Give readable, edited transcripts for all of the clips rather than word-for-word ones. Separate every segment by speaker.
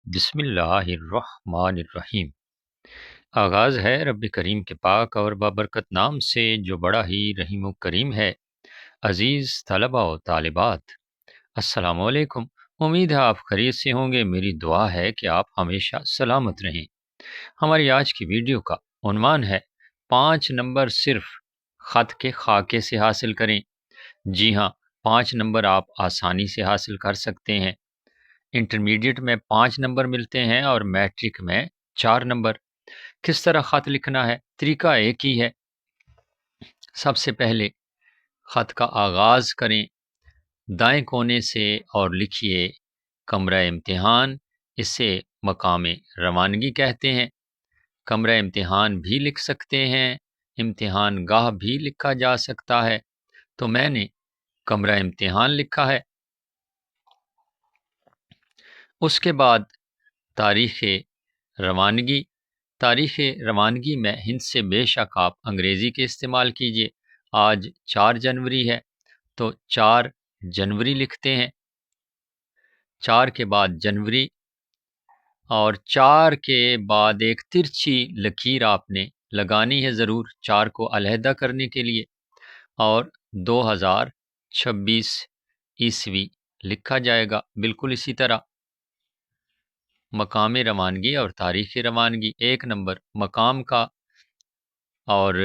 Speaker 1: بسم اللہ الرحمن الرحیم۔ آغاز ہے رب کریم کے پاک اور بابرکت نام سے جو بڑا ہی رحیم و کریم ہے۔ عزیز طلباء و طالبات، السلام علیکم۔ امید ہے آپ خیریت سے ہوں گے۔ میری دعا ہے کہ آپ ہمیشہ سلامت رہیں۔ ہماری آج کی ویڈیو کا عنوان ہے 5 نمبر صرف خط کے خاکے سے حاصل کریں۔ جی ہاں، 5 نمبر آپ آسانی سے حاصل کر سکتے ہیں۔ انٹرمیڈیٹ میں 5 نمبر ملتے ہیں اور میٹرک میں 4 نمبر۔ کس طرح خط لکھنا ہے؟ طریقہ ایک ہی ہے۔ سب سے پہلے خط کا آغاز کریں دائیں کونے سے اور لکھیے کمرہ امتحان۔ اسے مقام روانگی کہتے ہیں۔ کمرہ امتحان بھی لکھ سکتے ہیں، امتحان گاہ بھی لکھا جا سکتا ہے، تو میں نے کمرہ امتحان لکھا ہے۔ اس کے بعد تاریخ روانگی۔ تاریخ روانگی میں ہند سے بے شک آپ انگریزی کے استعمال کیجئے۔ آج 4 جنوری ہے تو 4 جنوری لکھتے ہیں۔ 4 کے بعد جنوری اور 4 کے بعد ایک ترچھی لکیر آپ نے لگانی ہے ضرور 4 کو علیحدہ کرنے کے لیے، اور 2026 عیسوی لکھا جائے گا بالکل اسی طرح۔ مقام روانگی اور تاریخ روانگی، ایک نمبر مقام کا اور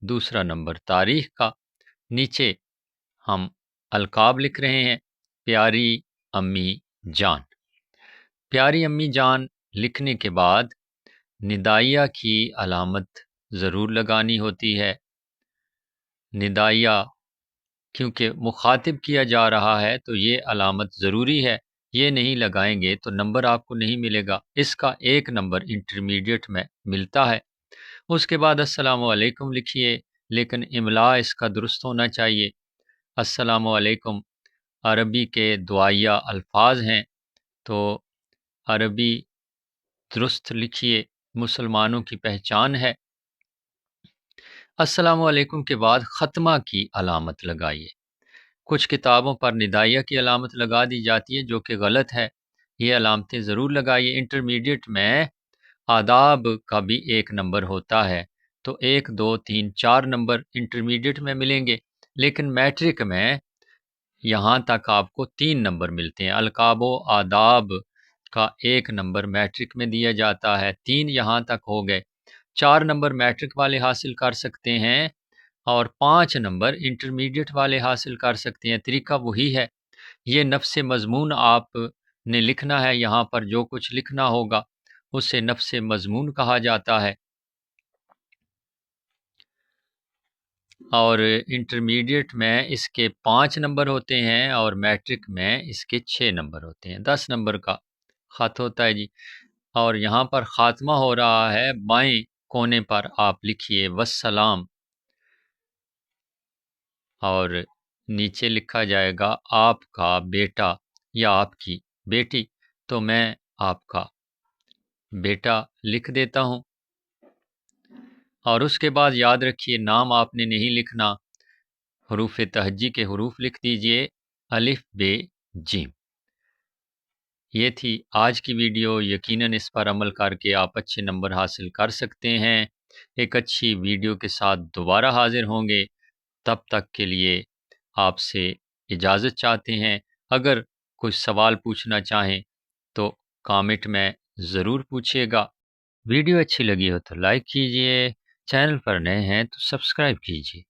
Speaker 1: دوسرا نمبر تاریخ کا۔ نیچے ہم القاب لکھ رہے ہیں۔ پیاری امی جان۔ پیاری امی جان لکھنے کے بعد ندائیہ کی علامت ضرور لگانی ہوتی ہے۔ ندائیہ کیونکہ مخاطب کیا جا رہا ہے تو یہ علامت ضروری ہے، یہ نہیں لگائیں گے تو نمبر آپ کو نہیں ملے گا۔ اس کا 1 نمبر انٹرمیڈیٹ میں ملتا ہے۔ اس کے بعد السلام علیکم لکھیے، لیکن املا اس کا درست ہونا چاہیے۔ السلام علیکم عربی کے دعائیہ الفاظ ہیں، تو عربی درست لکھیے، مسلمانوں کی پہچان ہے۔ السلام علیکم کے بعد ختمہ کی علامت لگائیے۔ کچھ کتابوں پر ندائیہ کی علامت لگا دی جاتی ہے جو کہ غلط ہے، یہ علامتیں ضرور لگائیے۔ انٹرمیڈیٹ میں آداب کا بھی 1 نمبر ہوتا ہے، تو 1 2 3 4 نمبر انٹرمیڈیٹ میں ملیں گے، لیکن میٹرک میں یہاں تک آپ کو 3 نمبر ملتے ہیں۔ القاب و آداب کا 1 نمبر میٹرک میں دیا جاتا ہے، 3 یہاں تک ہو گئے۔ 4 نمبر میٹرک والے حاصل کر سکتے ہیں اور 5 نمبر انٹرمیڈیٹ والے حاصل کر سکتے ہیں۔ طریقہ وہی ہے، یہ نفس مضمون آپ نے لکھنا ہے۔ یہاں پر جو کچھ لکھنا ہوگا اسے نفس مضمون کہا جاتا ہے، اور انٹرمیڈیٹ میں اس کے 5 نمبر ہوتے ہیں اور میٹرک میں اس کے 6 نمبر ہوتے ہیں۔ 10 نمبر کا خط ہوتا ہے جی۔ اور یہاں پر خاتمہ ہو رہا ہے، بائیں کونے پر آپ لکھیے والسلام، اور نیچے لکھا جائے گا آپ کا بیٹا یا آپ کی بیٹی، تو میں آپ کا بیٹا لکھ دیتا ہوں۔ اور اس کے بعد یاد رکھیے نام آپ نے نہیں لکھنا، حروف تہجی کے حروف لکھ دیجئے، الف ب جیم۔ یہ تھی آج کی ویڈیو۔ یقیناً اس پر عمل کر کے آپ اچھے نمبر حاصل کر سکتے ہیں۔ ایک اچھی ویڈیو کے ساتھ دوبارہ حاضر ہوں گے، تب تک کے لیے آپ سے اجازت چاہتے ہیں۔ اگر کوئی سوال پوچھنا چاہیں تو کامنٹ میں ضرور پوچھیے گا۔ ویڈیو اچھی لگی ہو تو لائک کیجئے، چینل پر نئے ہیں تو سبسکرائب کیجئے۔